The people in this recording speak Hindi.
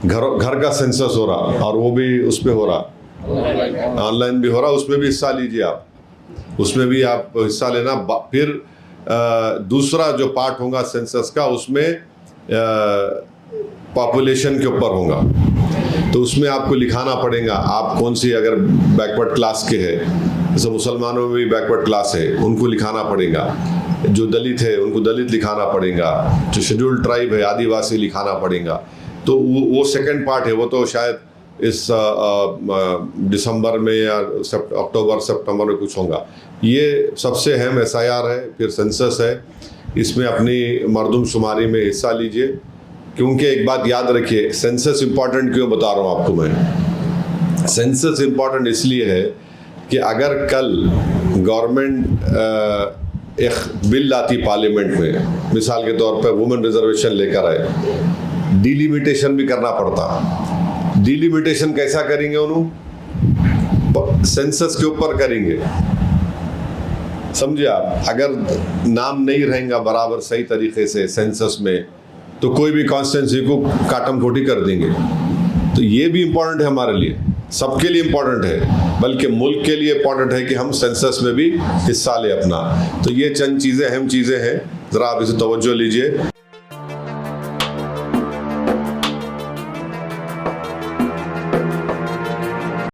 घर का सेंसस हो रहा, और वो भी उस पर हो रहा, ऑनलाइन भी हो रहा, उसमें भी हिस्सा लीजिए आप, उसमें भी आप हिस्सा लेना। फिर दूसरा जो पार्ट होगा सेंसस का, उसमें पॉपुलेशन के ऊपर होगा, तो उसमें आपको लिखाना पड़ेगा आप कौन सी, अगर बैकवर्ड क्लास के है, जैसे मुसलमानों में भी बैकवर्ड क्लास है, उनको लिखाना पड़ेगा, जो दलित है उनको दलित लिखाना पड़ेगा, जो शेड्यूल्ड ट्राइब है आदिवासी लिखाना पड़ेगा। तो वो सेकंड पार्ट है, वो तो शायद इस दिसंबर में या अक्टूबर सितंबर में कुछ होगा। ये सबसे अहम SIR है, फिर सेंसस है, इसमें अपनी मर्दमशुमारी में हिस्सा लीजिए। क्योंकि एक बात याद रखिए, सेंसस इम्पॉर्टेंट क्यों बता रहा हूँ आपको मैं, सेंसस इम्पॉर्टेंट इसलिए है कि अगर कल गवर्नमेंट एक बिल लाती पार्लियामेंट में, मिसाल के तौर पर वुमेन रिजर्वेशन लेकर आए, डिलिमिटेशन भी करना पड़ता। डिलिमिटेशन कैसा करेंगे, उन्होंने सेंसस के ऊपर करेंगे, समझे आप। अगर नाम नहीं रहेगा बराबर सही तरीके से सेंसस में, तो कोई भी कॉन्स्टिट्यूंसी को काटम खोटी कर देंगे। तो ये भी इम्पोर्टेंट है हमारे लिए, सबके लिए इम्पोर्टेंट है, बल्कि मुल्क के लिए इम्पोर्टेंट है कि हम सेंसस में भी हिस्सा लें अपना। तो ये चंद चीज़ें, अहम चीज़ें हैं, ज़रा आप इसे तवज्जो लीजिए।